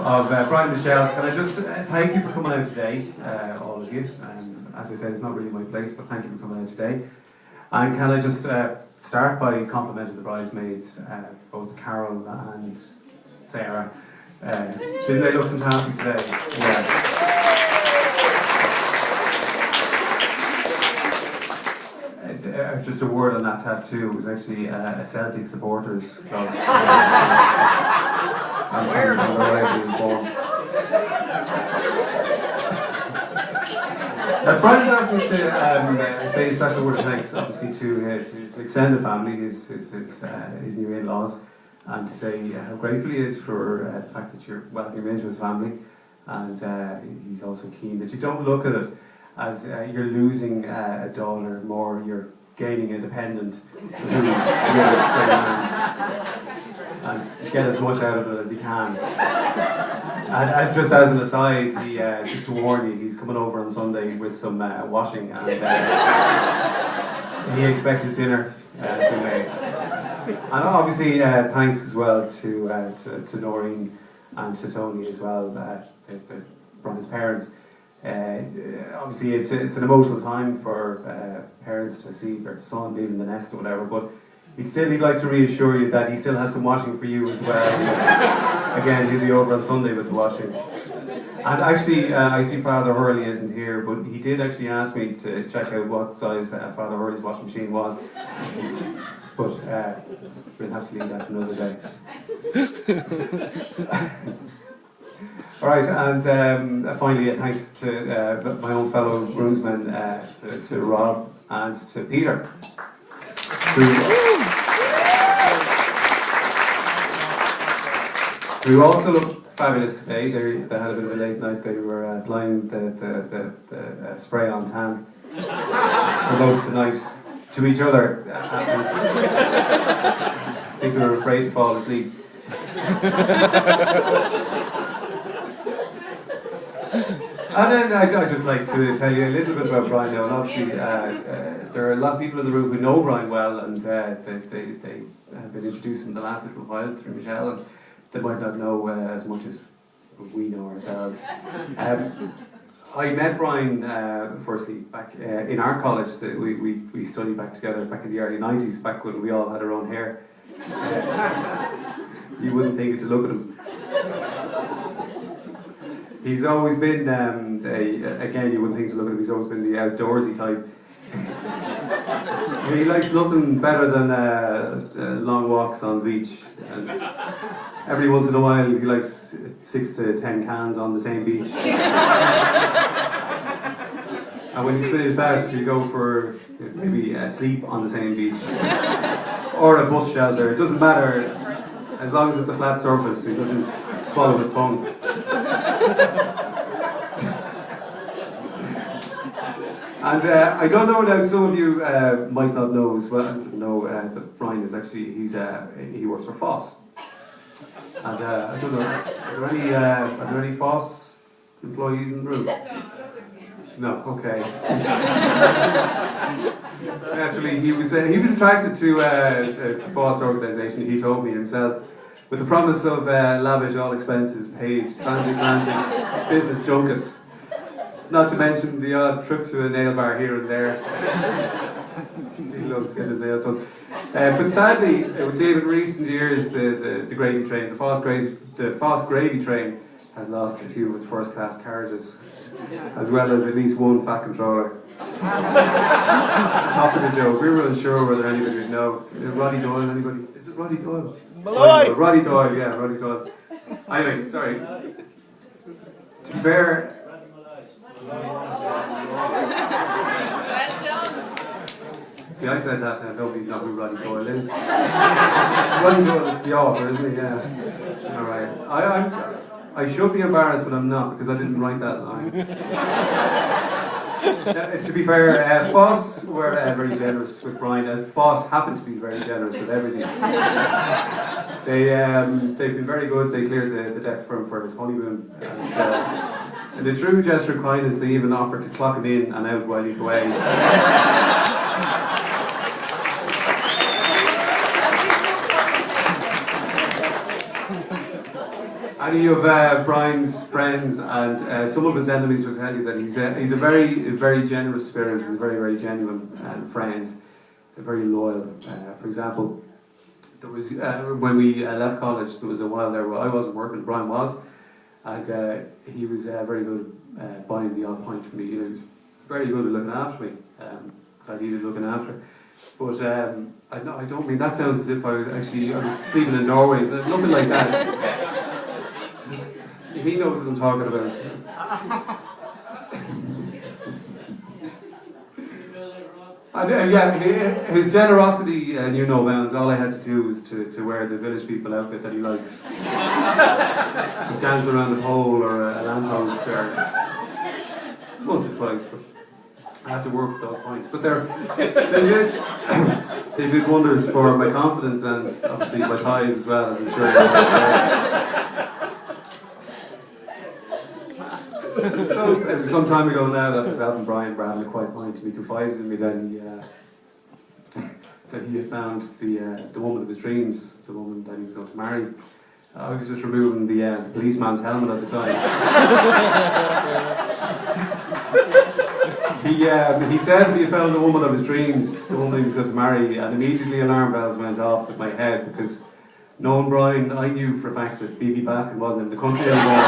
of Brian and Michelle. Can I just thank you for coming out today, all of you. As I said, it's not really my place, but thank you for coming out today. And can I just start by complimenting the bridesmaids, both Carol and Sarah. Didn't they look fantastic today? Yeah. Just a word on that tattoo. It was actually a Celtic supporters club. I'm reliably informed. Brian's asked me to say a special word of thanks, obviously, to his extended family, his new in-laws, and to say how grateful he is for the fact that you're welcoming him into his family, and he's also keen that you don't look at it as you're losing a daughter, more you're gaining a dependent and get as much out of it as he can. And just as an aside, just to warn you, he's coming over on Sunday with some washing, and he expects his dinner to be made. And obviously, thanks as well to Noreen and to Tony as well, Brian's parents. Obviously, it's an emotional time for parents to see their son leaving the nest or whatever, but he'd like to reassure you that he still has some washing for you as well. Again, he'll be over on Sunday with the washing. And actually, I see Father Hurley isn't here, but he did actually ask me to check out what size Father Hurley's washing machine was. But we'll have to leave that another day. All right, and finally, thanks to my own fellow groomsmen, to Rob and to Peter, who also look fabulous today. They had a bit of a late night. They were applying the spray on tan for most of the night to each other. I think they were afraid to fall asleep. And then I'd just like to tell you a little bit about Brian now. And obviously, there are a lot of people in the room who know Brian well, and they have been introduced in the last little while through Michelle, and they might not know as much as we know ourselves. I met Brian firstly back in our college. That we studied back together back in the early 90s, back when we all had our own hair. You wouldn't think it to look at him. He's always been, again, you wouldn't think to look at him, he's always been the outdoorsy type. He likes nothing better than long walks on the beach. And every once in a while, he likes 6 to 10 cans on the same beach. And when he's finished that, he'll go for maybe sleep on the same beach. Or a bus shelter, it doesn't matter. As long as it's a flat surface, he doesn't swallow his tongue. And I don't know now, some of you might not know as well, that Brian is actually, he works for Foss. And I don't know, are there any Foss employees in the room? No, okay. Actually, he was attracted to the Foss organisation, he told me himself, with the promise of lavish all expenses paid, transatlantic business junkets. Not to mention the odd trip to a nail bar here and there. He loves getting his nails done. But sadly, I would say in recent years, the gravy train, the Foss gravy train, has lost a few of its first-class carriages, as well as at least one fat controller. Top of the joke. We were unsure whether anybody would know. Roddy Doyle, anybody? Is it Roddy Doyle? Malloy! Roddy Doyle, yeah, Roddy Doyle. Anyway, sorry. To be fair, Well done. see, I said that, and nobody knows who Roddy Doyle is. Roddy Doyle is the author, isn't he? Yeah. Alright. I should be embarrassed, but I'm not, because I didn't write that line. To be fair, Foss were very generous with Brian, as Foss happened to be very generous with everything. They've been very good. They cleared the debts for him for his honeymoon. And in a true gesture of kindness, they even offered to clock him in and out while he's away. Any of Brian's friends and some of his enemies will tell you that he's a very generous spirit, he's a very genuine friend, very loyal. For example, there was when we left college, there was a while there where I wasn't working, Brian was, and he was very good at buying the odd pint for me. He was very good at looking after me. I needed looking after. But I don't mean that sounds as if I was sleeping in doorways. Nothing like that. He knows what I'm talking about. And, his generosity knew no bounds. All I had to do was to wear the village people outfit that he likes. He'd dance around the pole or a lamppost once or twice, but I had to work for those points. But they did wonders for my confidence and obviously my ties as well, as I'm sure you know. So it was some time ago now that myself and Brian were having a quiet pint, and he confided in me that he had found the woman of his dreams, the woman that he was going to marry. I was just removing the policeman's helmet at the time. He said he found the woman of his dreams, the woman he was going to marry, and immediately alarm bells went off in my head because knowing Brian, I knew for a fact that BB Baskin wasn't in the country anymore.